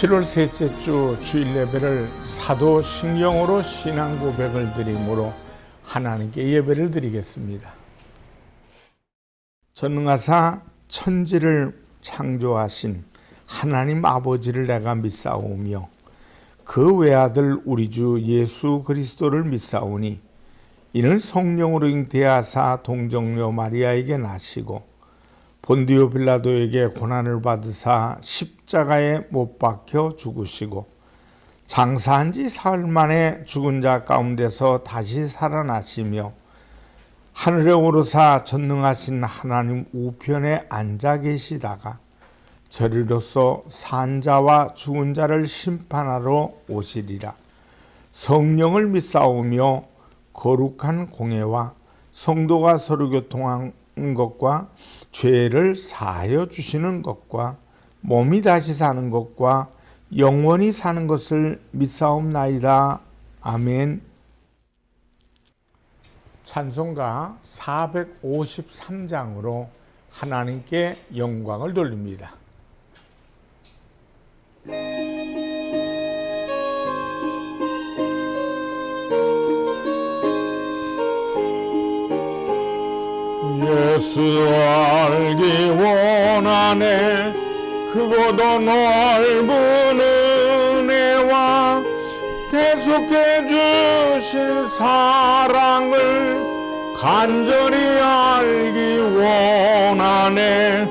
7월 셋째 주 주일 예배를 사도신경으로 신앙 고백을 드림으로 하나님께 예배를 드리겠습니다. 전능하사 천지를 창조하신 하나님 아버지를 내가 믿사오며 그 외아들 우리 주 예수 그리스도를 믿사오니 이는 성령으로 잉태하사 동정녀 마리아에게 나시고 본디오 빌라도에게 고난을 받으사 십자가에 못 박혀 죽으시고 장사한 지 사흘 만에 죽은 자 가운데서 다시 살아나시며 하늘에 오르사 전능하신 하나님 우편에 앉아 계시다가 저리로서 산 자와 죽은 자를 심판하러 오시리라. 성령을 믿사오며 거룩한 공예와 성도가 서로 교통한 것과 죄를 사하여 주시는 것과 몸이 다시 사는 것과 영원히 사는 것을 믿사옵나이다. 아멘. 찬송가 453장으로 하나님께 영광을 돌립니다. 예수 알기 원하네. 크고도 넓은 은혜와 대속해 주신 사랑을 간절히 알기 원하네.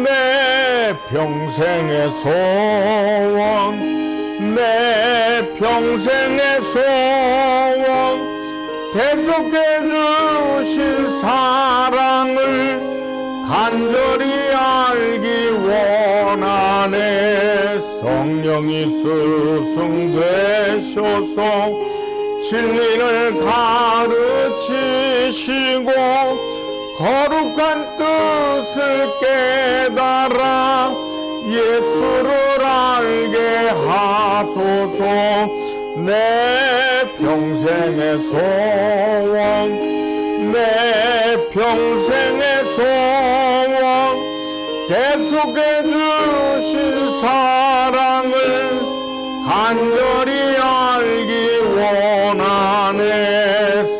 내 평생의 소원, 내 평생의 소원, 대속해 주신 사랑을 간절히 알기 원하네. 성령이 스승되셔서 진리를 가르치시고 거룩한 뜻을 깨달아 예수를 알게 하소서. 내 평생의 소원, 내 평생의 소원, 대속해 주신 사랑을 간절히 알기 원하네.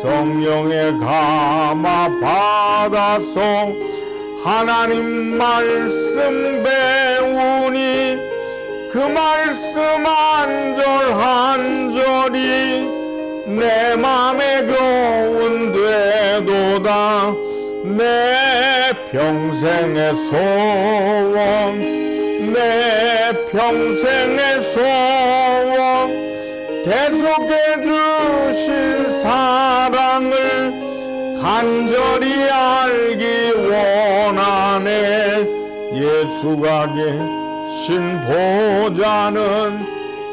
성령의 감화 받아서 하나님 말씀 배우니 그 말씀 한 절 한 절이 내 맘에 교훈 되도다. 내 평생의 소원, 내 평생의 소원, 대속해 주신 사랑을 간절히 알기 원하네. 예수가 계신 보좌는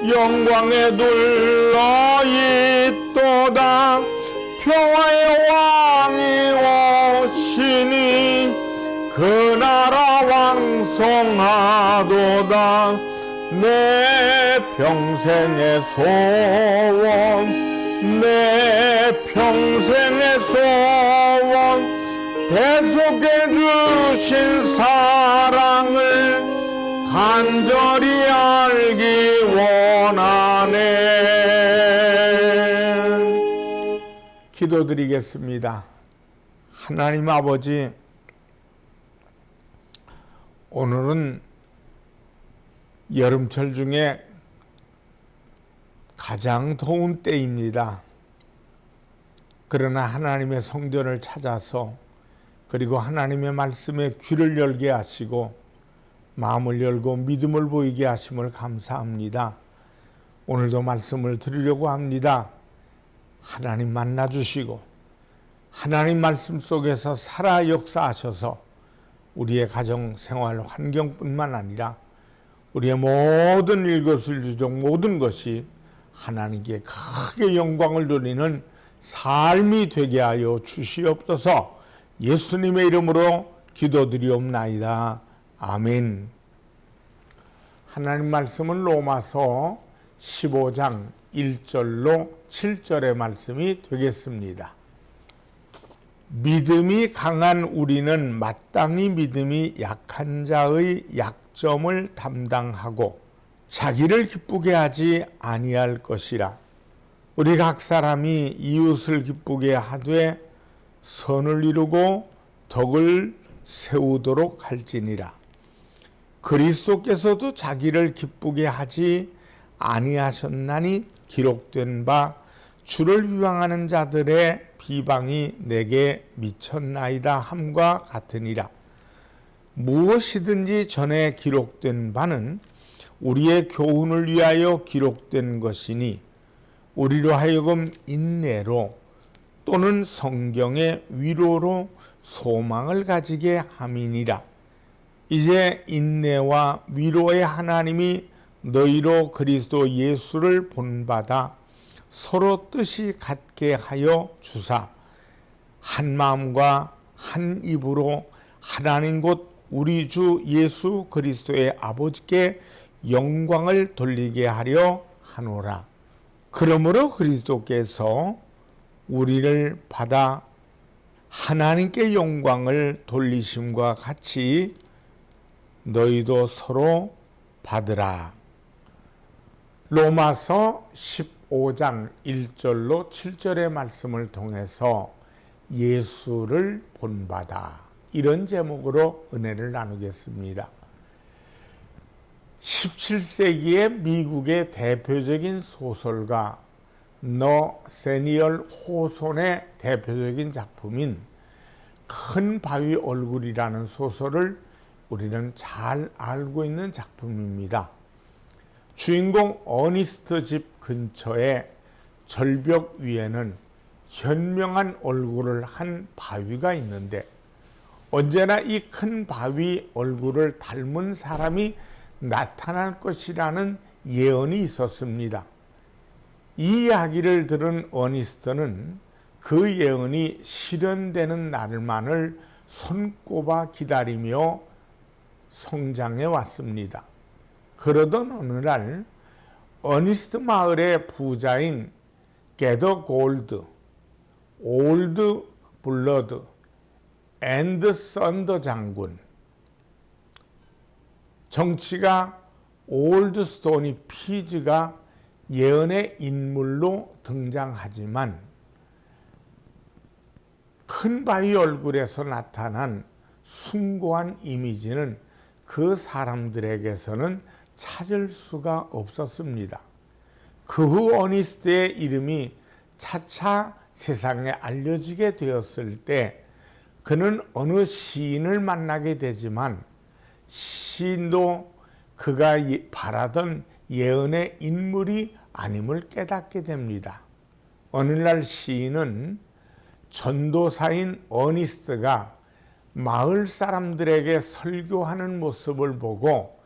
영광에 둘러 있도다. 평화의 왕이 오시니 그 나라 왕성하도다. 내 평생의 소원, 내 평생의 소원, 대속해 주신 사랑을 간절히 알기 원하네. 기도드리겠습니다. 하나님 아버지, 오늘은 여름철 중에 가장 더운 때입니다. 그러나 하나님의 성전을 찾아서 그리고 하나님의 말씀에 귀를 열게 하시고 마음을 열고 믿음을 보이게 하심을 감사합니다. 오늘도 말씀을 드리려고 합니다. 하나님 만나주시고 하나님 말씀 속에서 살아 역사하셔서 우리의 가정 생활 환경뿐만 아니라 우리의 모든 일거수일투족 모든 것이 하나님께 크게 영광을 돌리는 삶이 되게 하여 주시옵소서. 예수님의 이름으로 기도드리옵나이다. 아멘. 하나님 말씀은 로마서 15장 1절로 7절의 말씀이 되겠습니다. 믿음이 강한 우리는 마땅히 믿음이 약한 자의 약점을 담당하고 자기를 기쁘게 하지 아니할 것이라. 우리 각 사람이 이웃을 기쁘게 하되 선을 이루고 덕을 세우도록 할지니라. 그리스도께서도 자기를 기쁘게 하지 아니하셨나니 기록된 바 주를 비방하는 자들의 비방이 내게 미쳤나이다 함과 같으니라. 무엇이든지 전에 기록된 바는 우리의 교훈을 위하여 기록된 것이니 우리로 하여금 인내로 또는 성경의 위로로 소망을 가지게 함이니라. 이제 인내와 위로의 하나님이 너희로 그리스도 예수를 본받아 서로 뜻이 같게 하여 주사 한 마음과 한 입으로 하나님 곧 우리 주 예수 그리스도의 아버지께 영광을 돌리게 하려 하노라. 그러므로 그리스도께서 우리를 받아 하나님께 영광을 돌리심과 같이 너희도 서로 받으라. 로마서 15장 1절로 7절의 말씀을 통해서 예수를 본받아, 이런 제목으로 은혜를 나누겠습니다. 17세기의 미국의 대표적인 소설가 너세니얼 호손의 대표적인 작품인 큰 바위 얼굴이라는 소설을 우리는 잘 알고 있는 작품입니다. 주인공 어니스트 집 근처에 절벽 위에는 현명한 얼굴을 한 바위가 있는데 언제나 이 큰 바위 얼굴을 닮은 사람이 나타날 것이라는 예언이 있었습니다. 이 이야기를 들은 어니스트는 그 예언이 실현되는 날만을 손꼽아 기다리며 성장해 왔습니다. 그러던 어느 날 어니스트 마을의 부자인 게더 골드, 올드 블러드 앤드 썬더 장군, 정치가 올드 스토니 피즈가 예언의 인물로 등장하지만 큰 바위 얼굴에서 나타난 숭고한 이미지는 그 사람들에게서는 찾을 수가 없었습니다. 그 후 어니스트의 이름이 차차 세상에 알려지게 되었을 때 그는 어느 시인을 만나게 되지만 시인도 그가 바라던 예언의 인물이 아님을 깨닫게 됩니다. 어느 날 시인은 전도사인 어니스트가 마을 사람들에게 설교하는 모습을 보고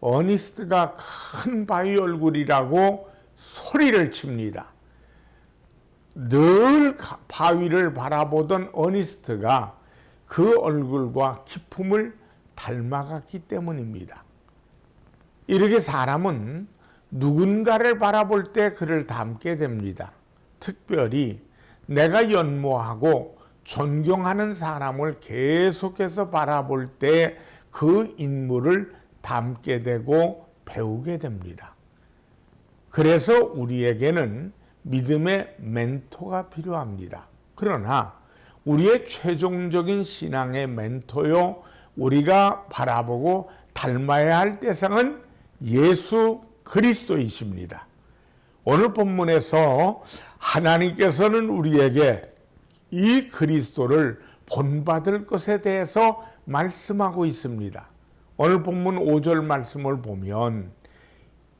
어니스트가 큰 바위 얼굴이라고 소리를 칩니다. 늘 바위를 바라보던 어니스트가 그 얼굴과 기품을 닮아갔기 때문입니다. 이렇게 사람은 누군가를 바라볼 때 그를 닮게 됩니다. 특별히 내가 연모하고 존경하는 사람을 계속해서 바라볼 때 그 인물을 닮게 되고 배우게 됩니다. 그래서 우리에게는 믿음의 멘토가 필요합니다. 그러나 우리의 최종적인 신앙의 멘토요, 우리가 바라보고 닮아야 할 대상은 예수 그리스도이십니다. 오늘 본문에서 하나님께서는 우리에게 이 그리스도를 본받을 것에 대해서 말씀하고 있습니다. 오늘 본문 5절 말씀을 보면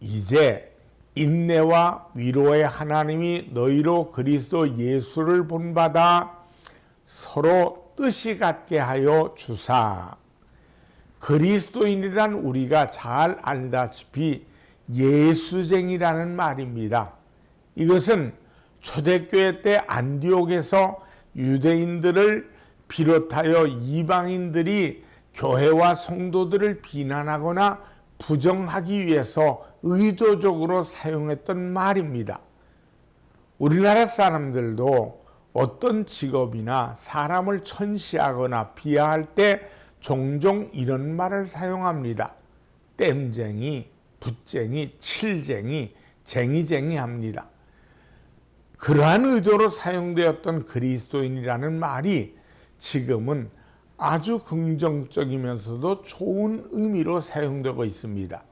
이제 인내와 위로의 하나님이 너희로 그리스도 예수를 본받아 서로 뜻이 같게 하여 주사. 그리스도인이란 우리가 잘 알다시피 예수쟁이라는 말입니다. 이것은 초대교회 때 안디옥에서 유대인들을 비롯하여 이방인들이 교회와 성도들을 비난하거나 부정하기 위해서 의도적으로 사용했던 말입니다. 우리나라 사람들도 어떤 직업이나 사람을 천시하거나 비하할 때 종종 이런 말을 사용합니다. 땜쟁이, 붓쟁이, 칠쟁이, 쟁이쟁이 합니다. 그러한 의도로 사용되었던 그리스도인이라는 말이 지금은 아주 긍정적이면서도 좋은 의미로 사용되고 있습니다.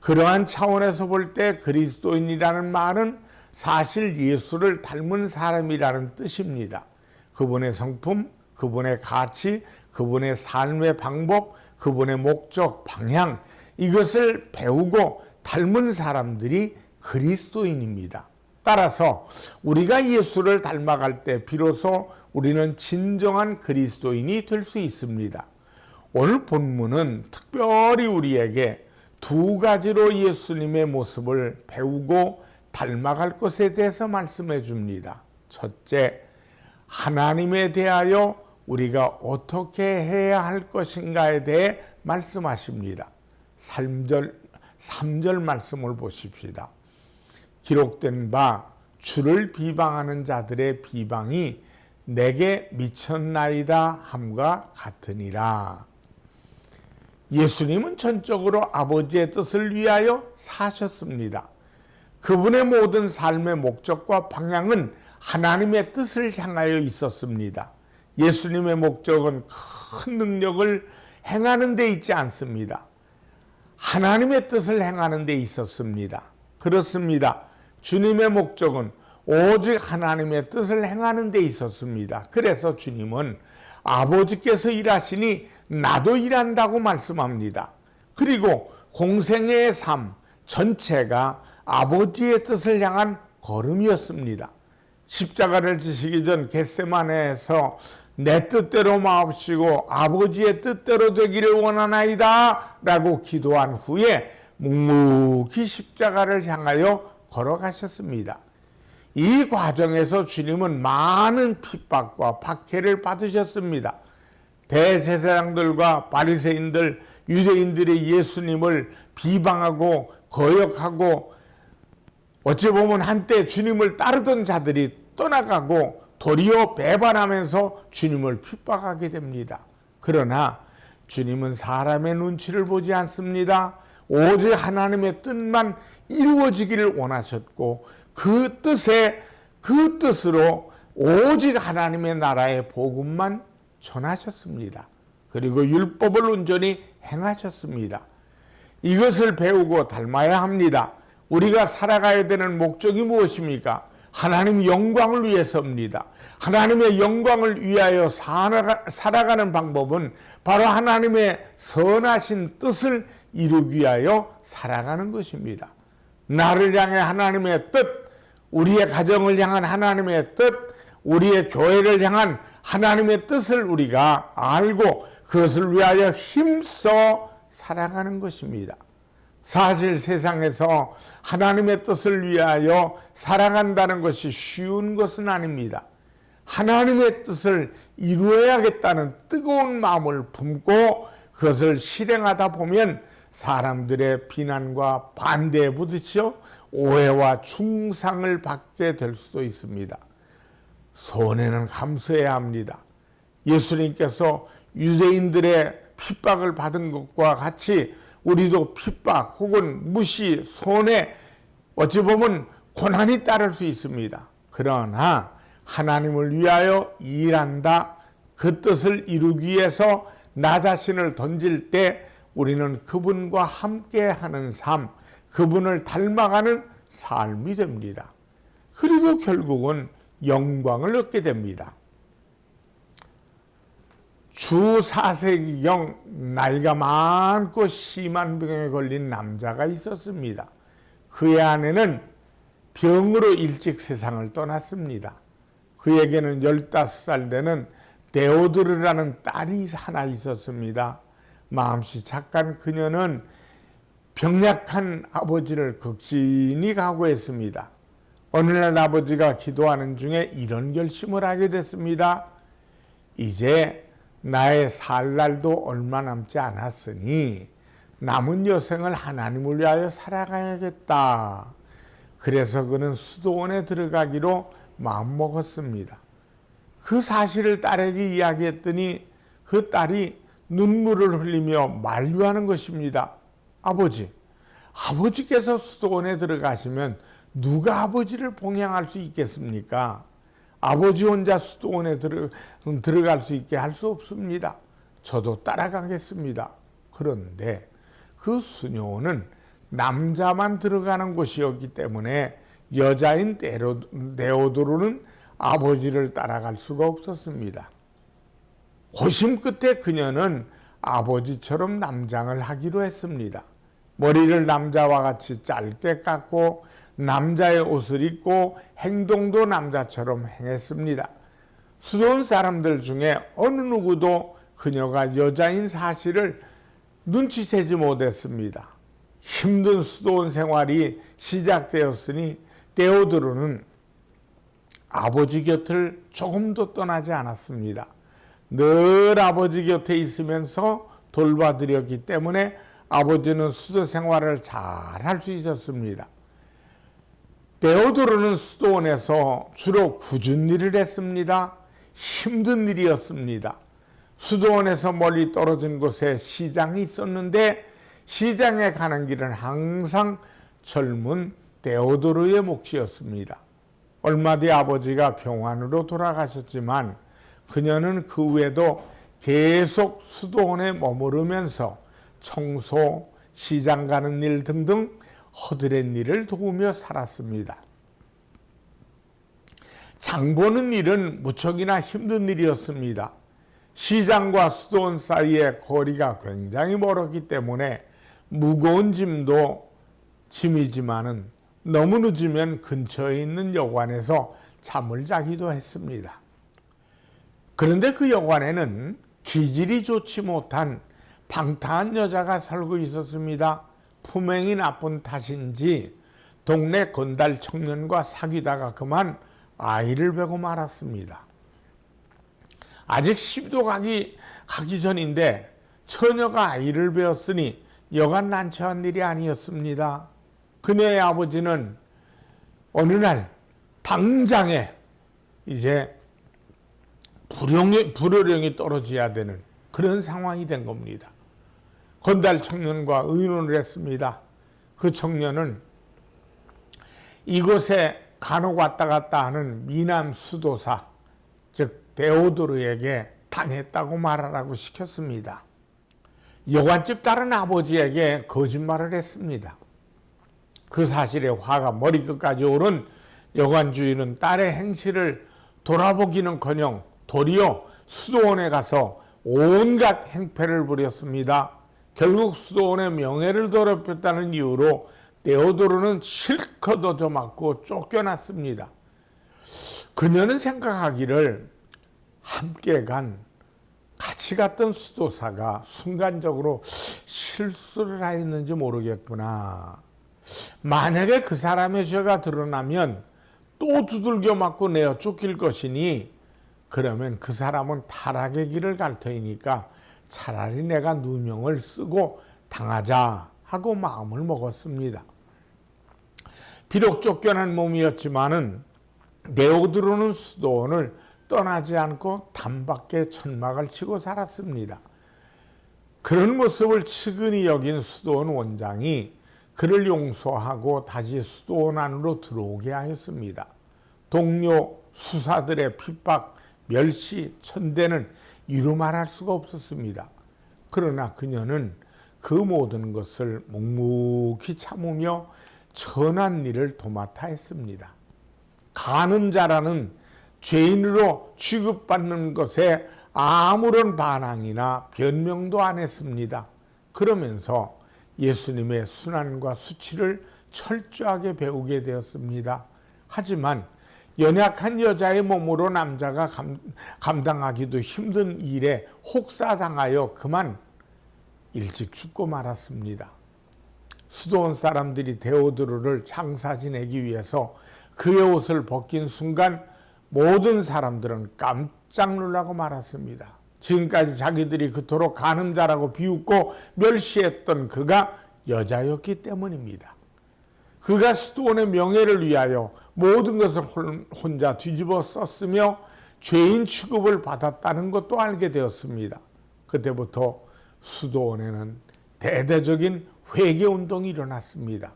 그러한 차원에서 볼 때 그리스도인이라는 말은 사실 예수를 닮은 사람이라는 뜻입니다. 그분의 성품, 그분의 가치, 그분의 삶의 방법, 그분의 목적, 방향, 이것을 배우고 닮은 사람들이 그리스도인입니다. 따라서 우리가 예수를 닮아갈 때 비로소 우리는 진정한 그리스도인이 될 수 있습니다. 오늘 본문은 특별히 우리에게 두 가지로 예수님의 모습을 배우고 닮아갈 것에 대해서 말씀해 줍니다. 첫째, 하나님에 대하여 우리가 어떻게 해야 할 것인가에 대해 말씀하십니다. 3절 말씀을 보십시다. 기록된 바 주를 비방하는 자들의 비방이 내게 미쳤나이다 함과 같으니라. 예수님은 전적으로 아버지의 뜻을 위하여 사셨습니다. 그분의 모든 삶의 목적과 방향은 하나님의 뜻을 향하여 있었습니다. 예수님의 목적은 큰 능력을 행하는 데 있지 않습니다. 하나님의 뜻을 행하는 데 있었습니다. 그렇습니다. 주님의 목적은 오직 하나님의 뜻을 행하는 데 있었습니다. 그래서 주님은 아버지께서 일하시니 나도 일한다고 말씀합니다. 그리고 공생애의 삶 전체가 아버지의 뜻을 향한 걸음이었습니다. 십자가를 지시기 전 겟세마네에서 내 뜻대로 마옵시고 아버지의 뜻대로 되기를 원하나이다 라고 기도한 후에 묵묵히 십자가를 향하여 걸어가셨습니다. 이 과정에서 주님은 많은 핍박과 박해를 받으셨습니다. 대제사장들과 바리새인들, 유대인들이 예수님을 비방하고 거역하고 어찌 보면 한때 주님을 따르던 자들이 떠나가고 도리어 배반하면서 주님을 핍박하게 됩니다. 그러나 주님은 사람의 눈치를 보지 않습니다. 오직 하나님의 뜻만 이루어지기를 원하셨고 그 뜻으로 오직 하나님의 나라의 복음만 전하셨습니다. 그리고 율법을 온전히 행하셨습니다. 이것을 배우고 닮아야 합니다. 우리가 살아가야 되는 목적이 무엇입니까? 하나님 영광을 위해서입니다. 하나님의 영광을 위하여 살아가는 방법은 바로 하나님의 선하신 뜻을 이루기 위하여 살아가는 것입니다. 나를 향해 하나님의 뜻, 우리의 가정을 향한 하나님의 뜻, 우리의 교회를 향한 하나님의 뜻을 우리가 알고 그것을 위하여 힘써 살아가는 것입니다. 사실 세상에서 하나님의 뜻을 위하여 살아간다는 것이 쉬운 것은 아닙니다. 하나님의 뜻을 이루어야겠다는 뜨거운 마음을 품고 그것을 실행하다 보면 사람들의 비난과 반대에 부딪혀 오해와 중상을 받게 될 수도 있습니다. 손해는 감수해야 합니다. 예수님께서 유대인들의 핍박을 받은 것과 같이 우리도 핍박 혹은 무시, 손해, 어찌 보면 고난이 따를 수 있습니다. 그러나 하나님을 위하여 일한다, 그 뜻을 이루기 위해서 나 자신을 던질 때 우리는 그분과 함께하는 삶, 그분을 닮아가는 삶이 됩니다. 그리고 결국은 영광을 얻게 됩니다. 주 4세기경 나이가 많고 심한 병에 걸린 남자가 있었습니다. 그의 아내는 병으로 일찍 세상을 떠났습니다. 그에게는 15살 되는 데오드르라는 딸이 하나 있었습니다. 마음씨 착한 그녀는 병약한 아버지를 극진히 각오했습니다. 어느 날 아버지가 기도하는 중에 이런 결심을 하게 됐습니다. 이제 나의 살 날도 얼마 남지 않았으니 남은 여생을 하나님을 위하여 살아가야겠다. 그래서 그는 수도원에 들어가기로 마음먹었습니다. 그 사실을 딸에게 이야기했더니 그 딸이 눈물을 흘리며 만류하는 것입니다. 아버지, 아버지께서 수도원에 들어가시면 누가 아버지를 봉양할 수 있겠습니까? 아버지 혼자 수도원에 들어갈 수 있게 할 수 없습니다. 저도 따라가겠습니다. 그런데 그 수녀원은 남자만 들어가는 곳이었기 때문에 여자인 데오도르는 아버지를 따라갈 수가 없었습니다. 고심 끝에 그녀는 아버지처럼 남장을 하기로 했습니다. 머리를 남자와 같이 짧게 깎고 남자의 옷을 입고 행동도 남자처럼 행했습니다. 수도원 사람들 중에 어느 누구도 그녀가 여자인 사실을 눈치채지 못했습니다. 힘든 수도원 생활이 시작되었으니 데오도르는 아버지 곁을 조금도 떠나지 않았습니다. 늘 아버지 곁에 있으면서 돌봐드렸기 때문에 아버지는 수도 생활을 잘 할 수 있었습니다. 데오도르는 수도원에서 주로 굳은 일을 했습니다. 힘든 일이었습니다. 수도원에서 멀리 떨어진 곳에 시장이 있었는데 시장에 가는 길은 항상 젊은 데오도르의 몫이었습니다. 얼마 뒤 아버지가 병환으로 돌아가셨지만 그녀는 그 후에도 계속 수도원에 머무르면서 청소, 시장 가는 일 등등 허드렛 일을 도우며 살았습니다. 장 보는 일은 무척이나 힘든 일이었습니다. 시장과 수도원 사이의 거리가 굉장히 멀었기 때문에 무거운 짐도 짐이지만은 너무 늦으면 근처에 있는 여관에서 잠을 자기도 했습니다. 그런데 그 여관에는 기질이 좋지 못한 방탕한 여자가 살고 있었습니다. 품행이 나쁜 탓인지 동네 건달 청년과 사귀다가 그만 아이를 베고 말았습니다. 아직 시도 가기 전인데 처녀가 아이를 베었으니 여간 난처한 일이 아니었습니다. 그녀의 아버지는 어느 날 당장에 이제 불효령이 떨어져야 되는 그런 상황이 된 겁니다. 건달 청년과 의논을 했습니다. 그 청년은 이곳에 간혹 왔다 갔다 하는 미남 수도사, 즉 데오도르에게 당했다고 말하라고 시켰습니다. 여관집 다른 아버지에게 거짓말을 했습니다. 그 사실에 화가 머리끝까지 오른 여관 주인은 딸의 행실을 돌아보기는커녕 도리어 수도원에 가서 온갖 행패를 부렸습니다. 결국 수도원의 명예를 더럽혔다는 이유로 데오도르는 실컷 얻어맞고 쫓겨났습니다. 그녀는 생각하기를 함께 같이 갔던 수도사가 순간적으로 실수를 하였는지 모르겠구나. 만약에 그 사람의 죄가 드러나면 또 두들겨 맞고 내어 쫓길 것이니 그러면 그 사람은 타락의 길을 갈 터이니까 차라리 내가 누명을 쓰고 당하자 하고 마음을 먹었습니다. 비록 쫓겨난 몸이었지만은 데오도르는 수도원을 떠나지 않고 단밖에 천막을 치고 살았습니다. 그런 모습을 측은히 여긴 수도원 원장이 그를 용서하고 다시 수도원 안으로 들어오게 하였습니다. 동료 수사들의 핍박, 멸시, 천대는 이루 말할 수가 없었습니다. 그러나 그녀는 그 모든 것을 묵묵히 참으며 천한 일을 도맡아 했습니다. 간음자라는 죄인으로 취급받는 것에 아무런 반항이나 변명도 안 했습니다. 그러면서 예수님의 순환과 수치를 철저하게 배우게 되었습니다. 하지만 연약한 여자의 몸으로 남자가 감당하기도 힘든 일에 혹사당하여 그만 일찍 죽고 말았습니다. 수도원 사람들이 데오도르를 장사 지내기 위해서 그의 옷을 벗긴 순간 모든 사람들은 깜짝 놀라고 말았습니다. 지금까지 자기들이 그토록 간음자라고 비웃고 멸시했던 그가 여자였기 때문입니다. 그가 수도원의 명예를 위하여 모든 것을 혼자 뒤집어 썼으며 죄인 취급을 받았다는 것도 알게 되었습니다. 그때부터 수도원에는 대대적인 회개운동이 일어났습니다.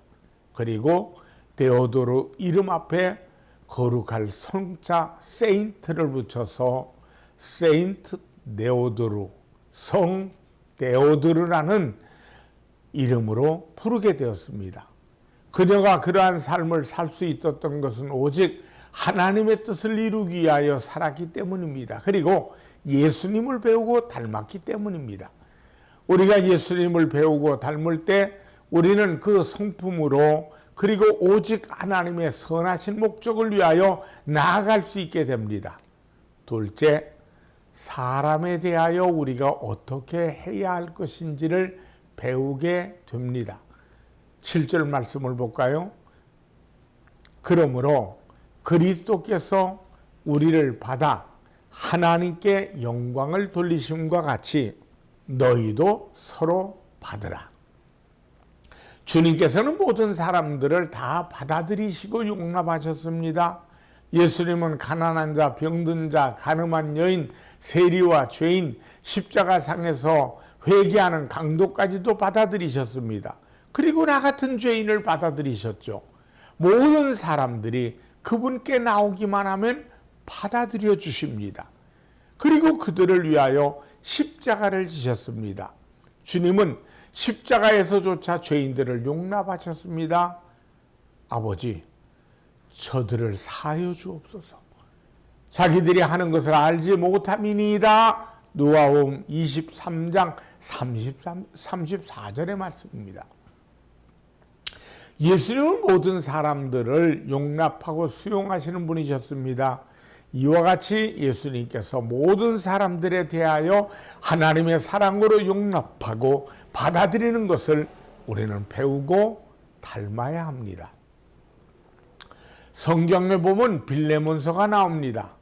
그리고 데오도르 이름 앞에 거룩할 성자 세인트를 붙여서 세인트 데오도르, 성 데오도르라는 이름으로 부르게 되었습니다. 그녀가 그러한 삶을 살 수 있었던 것은 오직 하나님의 뜻을 이루기 위하여 살았기 때문입니다. 그리고 예수님을 배우고 닮았기 때문입니다. 우리가 예수님을 배우고 닮을 때 우리는 그 성품으로 그리고 오직 하나님의 선하신 목적을 위하여 나아갈 수 있게 됩니다. 둘째, 사람에 대하여 우리가 어떻게 해야 할 것인지를 배우게 됩니다. 7절 말씀을 볼까요? 그러므로 그리스도께서 우리를 받아 하나님께 영광을 돌리심과 같이 너희도 서로 받으라. 주님께서는 모든 사람들을 다 받아들이시고 용납하셨습니다. 예수님은 가난한 자, 병든 자, 가늠한 여인, 세리와 죄인, 십자가상에서 회개하는 강도까지도 받아들이셨습니다. 그리고 나 같은 죄인을 받아들이셨죠. 모든 사람들이 그분께 나오기만 하면 받아들여 주십니다. 그리고 그들을 위하여 십자가를 지셨습니다. 주님은 십자가에서조차 죄인들을 용납하셨습니다. 아버지, 저들을 사하여 주옵소서. 자기들이 하는 것을 알지 못함이니이다. 누가복음 23장 34절의 말씀입니다. 예수님은 모든 사람들을 용납하고 수용하시는 분이셨습니다. 이와 같이 예수님께서 모든 사람들에 대하여 하나님의 사랑으로 용납하고 받아들이는 것을 우리는 배우고 닮아야 합니다. 성경에 보면 빌레몬서가 나옵니다.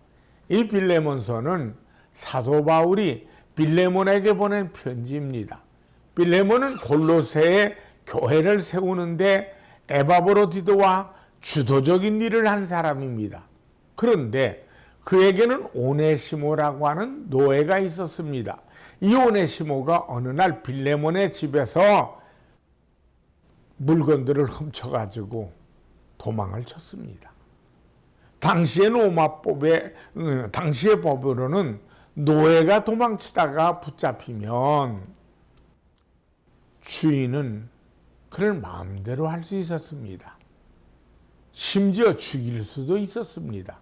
이 빌레몬서는 사도 바울이 빌레몬에게 보낸 편지입니다. 빌레몬은 골로새에 교회를 세우는데 에바브로디도와 주도적인 일을 한 사람입니다. 그런데 그에게는 오네시모라고 하는 노예가 있었습니다. 이 오네시모가 어느 날 빌레몬의 집에서 물건들을 훔쳐가지고 도망을 쳤습니다. 당시의 당시의 법으로는 노예가 도망치다가 붙잡히면 주인은 그를 마음대로 할 수 있었습니다. 심지어 죽일 수도 있었습니다.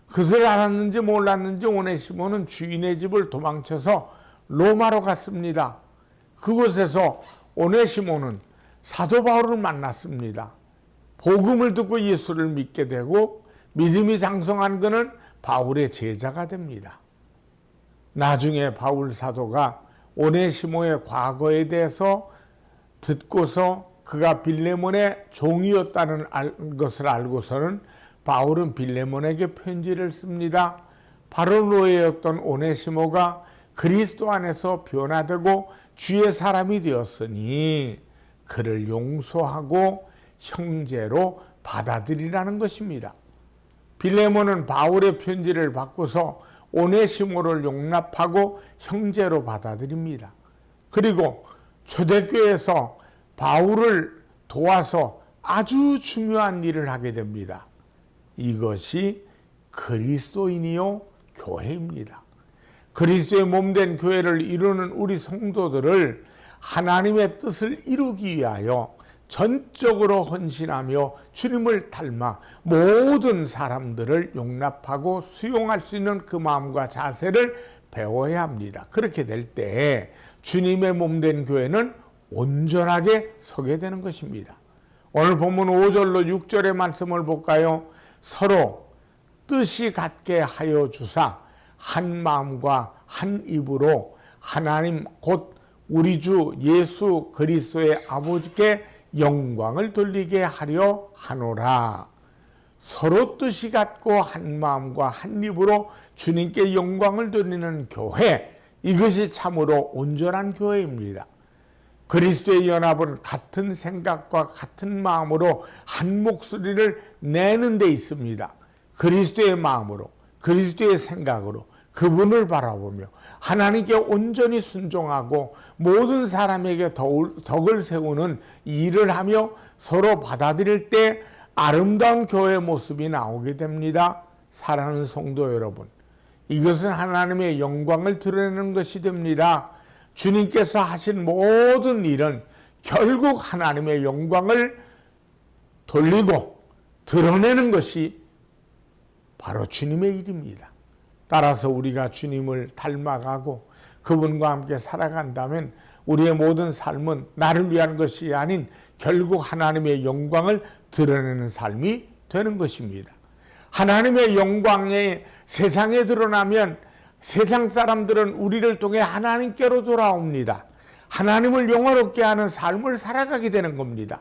그것을 알았는지 몰랐는지 오네시모는 주인의 집을 도망쳐서 로마로 갔습니다. 그곳에서 오네시모는 사도 바울을 만났습니다. 복음을 듣고 예수를 믿게 되고 믿음이 장성한 그는 바울의 제자가 됩니다. 나중에 바울 사도가 오네시모의 과거에 대해서 듣고서 그가 빌레몬의 종이었다는 것을 알고서는 바울은 빌레몬에게 편지를 씁니다. 바로 노예였던 오네시모가 그리스도 안에서 변화되고 주의 사람이 되었으니 그를 용서하고 형제로 받아들이라는 것입니다. 빌레몬은 바울의 편지를 받고서 오네시모를 용납하고 형제로 받아들입니다. 그리고 초대교회에서 바울을 도와서 아주 중요한 일을 하게 됩니다. 이것이 그리스도인이요 교회입니다. 그리스도의 몸된 교회를 이루는 우리 성도들을 하나님의 뜻을 이루기 위하여 전적으로 헌신하며 주님을 닮아 모든 사람들을 용납하고 수용할 수 있는 그 마음과 자세를 배워야 합니다. 그렇게 될 때 주님의 몸된 교회는 온전하게 서게 되는 것입니다. 오늘 본문 5절로 6절의 말씀을 볼까요? 서로 뜻이 같게 하여 주사 한 마음과 한 입으로 하나님 곧 우리 주 예수 그리스도의 아버지께 영광을 돌리게 하려 하노라. 서로 뜻이 같고 한 마음과 한 입으로 주님께 영광을 돌리는 교회, 이것이 참으로 온전한 교회입니다. 그리스도의 연합은 같은 생각과 같은 마음으로 한 목소리를 내는 데 있습니다. 그리스도의 마음으로, 그리스도의 생각으로, 그분을 바라보며 하나님께 온전히 순종하고 모든 사람에게 덕을 세우는 일을 하며 서로 받아들일 때 아름다운 교회 모습이 나오게 됩니다. 사랑하는 성도 여러분, 이것은 하나님의 영광을 드러내는 것이 됩니다. 주님께서 하신 모든 일은 결국 하나님의 영광을 돌리고 드러내는 것이 바로 주님의 일입니다. 따라서 우리가 주님을 닮아가고 그분과 함께 살아간다면 우리의 모든 삶은 나를 위한 것이 아닌 결국 하나님의 영광을 드러내는 삶이 되는 것입니다. 하나님의 영광이 세상에 드러나면 세상 사람들은 우리를 통해 하나님께로 돌아옵니다. 하나님을 영화롭게 하는 삶을 살아가게 되는 겁니다.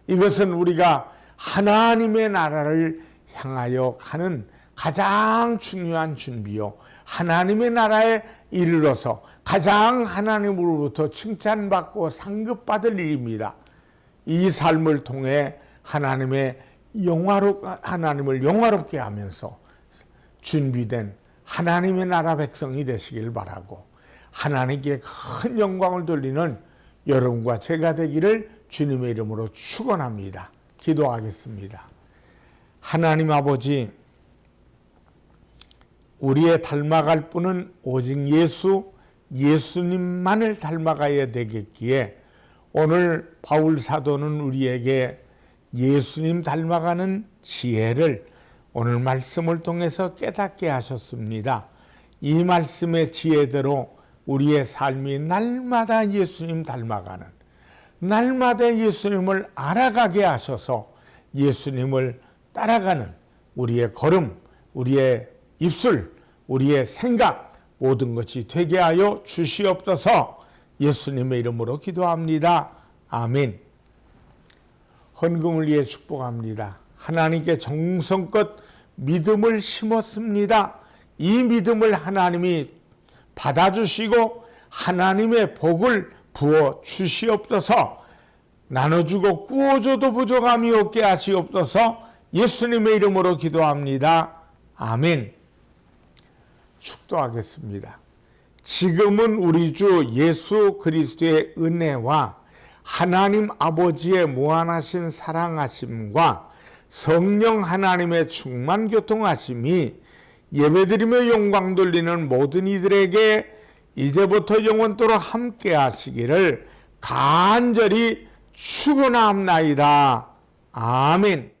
이것은 우리가 하나님의 나라를 향하여 가는 가장 중요한 준비요, 하나님의 나라에 이르러서 가장 하나님으로부터 칭찬받고 상급받을 일입니다. 이 삶을 통해 하나님을 영화롭게 하면서 준비된 하나님의 나라 백성이 되시길 바라고, 하나님께 큰 영광을 돌리는 여러분과 제가 되기를 주님의 이름으로 축원합니다. 기도하겠습니다. 하나님 아버지, 우리의 닮아갈 분은 오직 예수님만을 닮아가야 되겠기에 오늘 바울 사도는 우리에게 예수님 닮아가는 지혜를 오늘 말씀을 통해서 깨닫게 하셨습니다. 이 말씀의 지혜대로 우리의 삶이 날마다 예수님 닮아가는, 날마다 예수님을 알아가게 하셔서 예수님을 따라가는 우리의 걸음, 우리의 입술, 우리의 생각 모든 것이 되게 하여 주시옵소서. 예수님의 이름으로 기도합니다. 아멘. 헌금을 위해 축복합니다. 하나님께 정성껏 믿음을 심었습니다. 이 믿음을 하나님이 받아주시고 하나님의 복을 부어 주시옵소서. 나눠주고 구워줘도 부족함이 없게 하시옵소서. 예수님의 이름으로 기도합니다. 아멘. 축도하겠습니다. 지금은 우리 주 예수 그리스도의 은혜와 하나님 아버지의 무한하신 사랑하심과 성령 하나님의 충만 교통하심이 예배드리며 영광 돌리는 모든 이들에게 이제부터 영원토록 함께 하시기를 간절히 축원합나이다. 아멘.